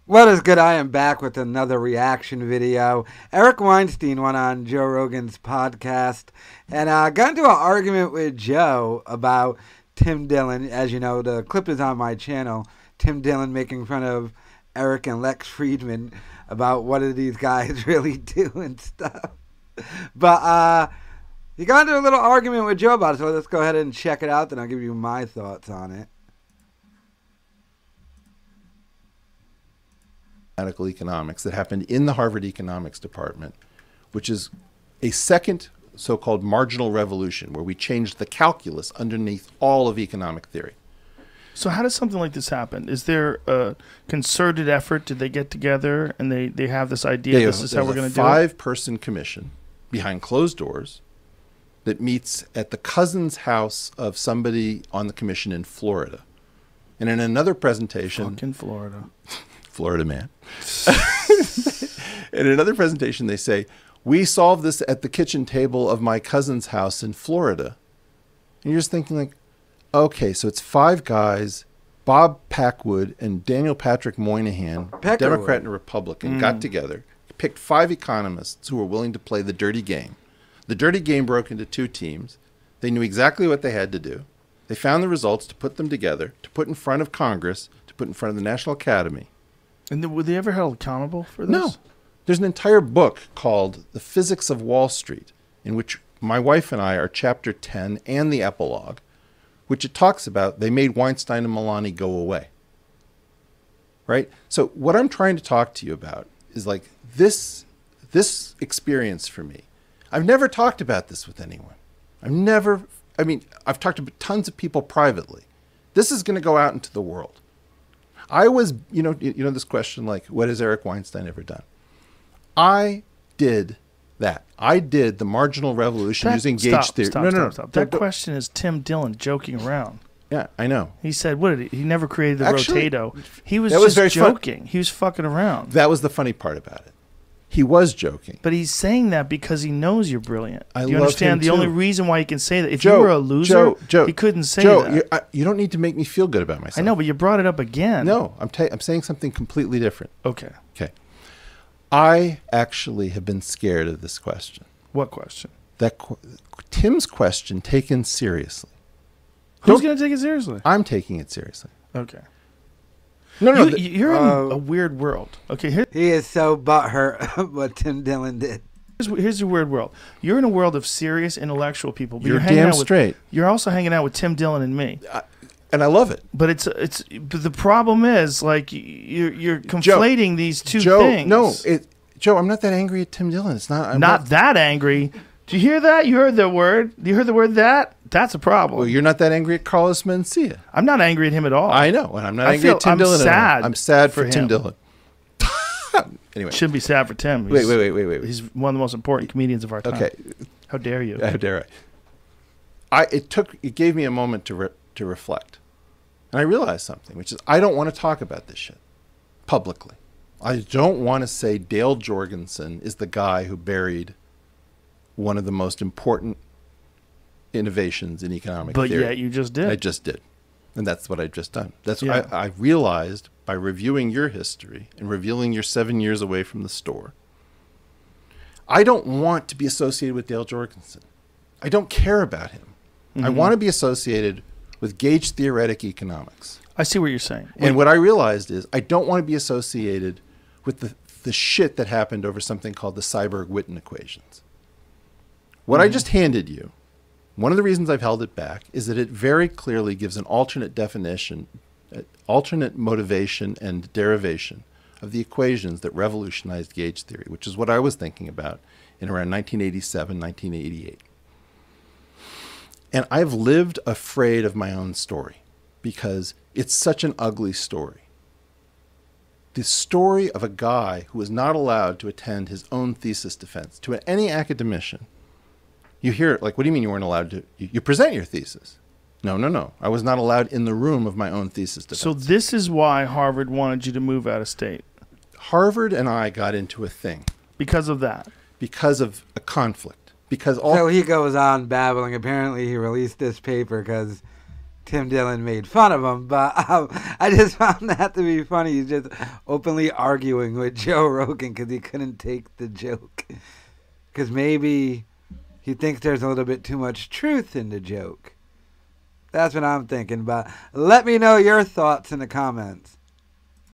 What is good? I am back with another reaction video. Eric Weinstein went on Joe Rogan's podcast and got into an argument with Joe about Tim Dillon. As you know, the clip is on my channel. Tim Dillon making fun of Eric and Lex Fridman about what do these guys really do and stuff. But he got into a little argument with Joe about it, so let's go ahead and check it out, then I'll give you my thoughts on it. Economics that happened in the Harvard Economics Department, which is a second so-called marginal revolution where we changed the calculus underneath all of economic theory. So how does something like this happen? Is there a concerted effort? Did they get together and they have this idea, this is how we're going to do it? There's a 5-person commission behind closed doors that meets at the cousin's house of somebody on the commission in Florida. And in another presentation... Fucking Florida. Florida man. In another presentation, they say, we solved this at the kitchen table of my cousin's house in Florida. And you're just thinking like, okay, so it's 5 guys, Bob Packwood and Daniel Patrick Moynihan, Democrat and Republican, got together, picked 5 economists who were willing to play the dirty game. The dirty game broke into 2 teams. They knew exactly what they had to do. They found the results to put them together, to put in front of Congress, to put in front of the National Academy. And were they ever held accountable for this? No. There's an entire book called The Physics of Wall Street, in which my wife and I are chapter 10 and the epilogue, which it talks about they made Weinstein and Milani go away. Right? So what I'm trying to talk to you about is like this experience for me. I've never talked about this with anyone. I've talked to tons of people privately. This is going to go out into the world. I was, you know this question, like, what has Eric Weinstein ever done? I did that. I did the marginal revolution using gauge theory. Stop. That question is Tim Dillon joking around. Yeah, I know. He said, what did he never created the rotato. He was just joking. He was fucking around. That was the funny part about it. He was joking. But he's saying that because he knows you're brilliant. Do you understand? The only reason why he can say that, if you were a loser, he couldn't say that. You don't need to make me feel good about myself. I know, but you brought it up again. No, I'm saying something completely different. Okay. Okay. I actually have been scared of this question. What question? Tim's question taken seriously. Who's going to take it seriously? I'm taking it seriously. Okay. No, you're in a weird world. Okay, he is so butthurt what Tim Dillon did. Here's a weird world. You're in a world of serious intellectual people. But you're damn straight. You're also hanging out with Tim Dillon and me. And I love it. But but the problem is, like, you're conflating these two things. No, Joe, I'm not that angry at Tim Dillon. It's not. I'm not that angry. Do you hear that? You heard the word. You heard the word that? That's a problem. Well, you're not that angry at Carlos Mencia. I'm not angry at him at all. I know, and I'm not angry at Tim Dillon at all. I'm sad for Tim Dillon. Anyway. Shouldn't be sad for Tim. Wait. He's one of the most important comedians of our time. Okay. How dare you? How dare I? It gave me a moment to reflect. And I realized something, which is I don't want to talk about this shit publicly. I don't want to say Dale Jorgensen is the guy who buried one of the most important innovations in economic theory. But yeah, you just did. I just did. And that's what I've just done. That's what I realized by reviewing your history and revealing you're 7 years away from the store. I don't want to be associated with Dale Jorgensen. I don't care about him. I want to be associated with gauge theoretic economics. I see what you're saying. And what I realized is I don't want to be associated with the shit that happened over something called the Seiberg-Witten equations. What I just handed you, one of the reasons I've held it back is that it very clearly gives an alternate definition, alternate motivation and derivation of the equations that revolutionized gauge theory, which is what I was thinking about in around 1987, 1988. And I've lived afraid of my own story because it's such an ugly story. The story of a guy who was not allowed to attend his own thesis defense. To any academician, you hear it like, what do you mean you weren't allowed to? You present your thesis. No. I was not allowed in the room of my own thesis defense. So this is why Harvard wanted you to move out of state. Harvard and I got into a thing. Because of that? Because of a conflict. So he goes on babbling. Apparently he released this paper because Tim Dillon made fun of him, but I just found that to be funny. He's just openly arguing with Joe Rogan because he couldn't take the joke. Because maybe he thinks there's a little bit too much truth in the joke. That's what I'm thinking. But let me know your thoughts in the comments.